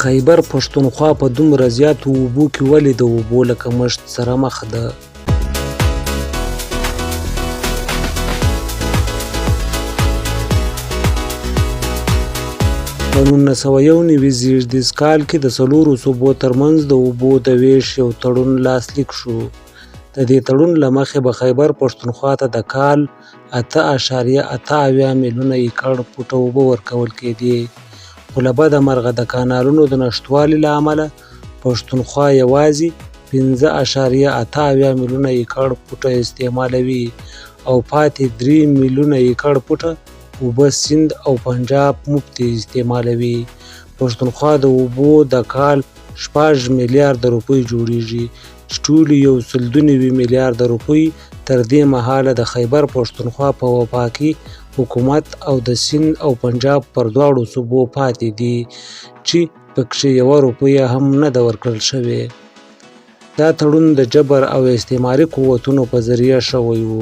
خیبر پښتونخوا په دومره زیاتو اوبو کې ولې د اوبو له کمښت سره مخ ده؟ په 1991 زېږدیز کال کې د څلورو صوبو ترمنځ د اوبو د ویش یو تړون لاسلیک شو. د دې تړون له مخې به خیبر پښتونخوا ته د کال 8.88 میلیونه ایکړ فوټه اوبه ورکول کېدې. خو له بده مرغه د کانالونو د نشتوالي له امله پښتونخوا یوازې 5.88 میلیونه ایکړ فوټه استعمالوي او پاتې 3 میلیونه ایکړ فوټه اوبه سیند او پنجاب مفتې استعمالوي. پښتونخوا د اوبو د کال 6 میلیارده روپۍ جوړیږي چې ټولې 1.2 میلیارده روپۍ تر دې مهاله د خیبر پښتونخوا په وفاقي حکومت او د سیند او پنجاب پر دواړو صوبو پاتې دي چې پکښې 1 روپۍ هم نه ده ورکړل شوې. دا تړون د جبر او استعماري قوتونو په ذریعه شوی و.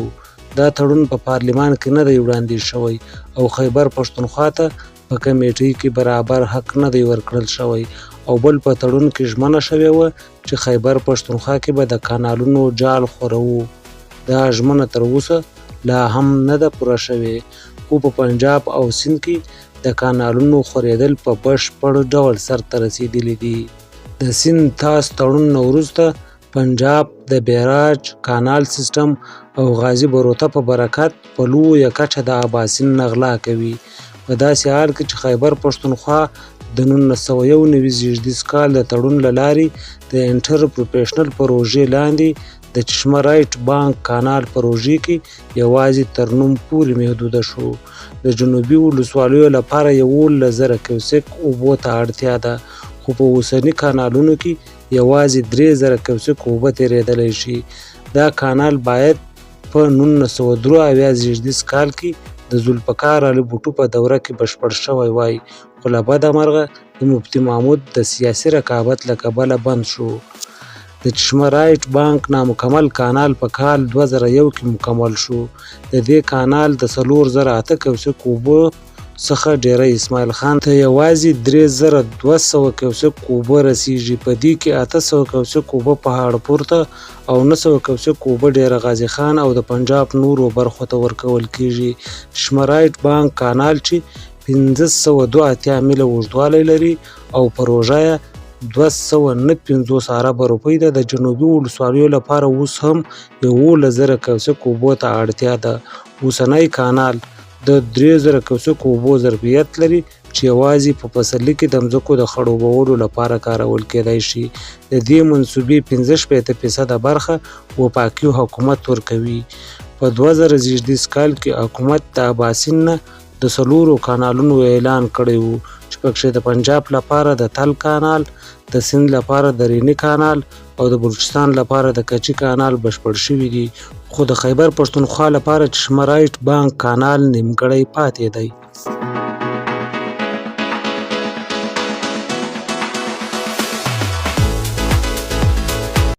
دا تړون په پارلمان کې نه دی وړاندې شوی او خیبر پښتونخوا ته په کمیټې کې برابر حق نه دی ورکړل شوی او بل په تړون کې ژمنه شوې وه چې خیبر پښتونخوا کې به د کانالونو جال خورو. دا ژمنه تر اوسه لا هم نه ده پوره شوې، خو په پنجاب او سیند کې د کانالونو خورېدل په بشپړ ډول سرته رسېدلي دي. د سیند تاس تړون نه وروسته پنجاب د بیراج کانال سیستم او غازي بروته په برکت په لویه کچه د اباسین نه غلا کوي. په داسې حال کې چې خیبر پښتونخوا د 1991 زېږدیز کال د تړون له لارې د انټر پروفیشنل پروژې لاندې د چشمه رایټ بانک کانال پروژې کې یوازې تر نوم پورې محدوده شو. د جنوبي ولسوالیو لپاره 11,000 کیوسک اوبو ته اړتیا ده، خو په اوسني کانالونو کې یوازې 3,000 کیوسک اوبه تېرېدلی شي. دا کانال باید په 1973 زېږدیز کال کې د ذوالفقار علي بوټو په دوره کې بشپړ شوی وای، خو له بده مرغه د مفتي محمود د سیاسي رقابت له کبله بند شو. د چشمه رایټ بانک نامکمل کانال په کال 2001 کې مکمل شو. د دې کانال د 4,008 کیوسک اوبو څخه ډیری اسماعیل خان ته یوازې 3,200 کیوسک اوبه رسیږي. په دې کې 800 کیوسک اوبه پهاړ پورته او 900 کیوسک اوبه ډیره غازي خان او د پنجاب نورو برخو ته ورکول کیږي. چشمه رایټ بانک کانال چې 582 میله اوږدوالی لري او پروژه یې 259 اربه روپۍ ده، د جنوبي ولسوالیو لپاره اوس هم 11,000 کیوسک اوبو ته اړتیا ده. اوسنی کانال د 3,000 کیوسک اوبو ظرفیت لري چې یوازې په پسرلي کې د ځمکو د خړوبولو لپاره کارول کېدای شي. د دې منصوبې 65% برخه وفاقي حکومت ورکوي. په 2000 زېږدیز کال کې حکومت د اباسین نه د 4 کانالونو اعلان کړی و چې پکښې د پنجاب لپاره د تل کانال، د سیند لپاره د ریني کانال او د بلوچستان لپاره د کچي کانال بشپړ شوي دي، خو د خیبر پښتونخوا لپاره چشمه رایټ بانک کانال نیمګړی پاتې دی.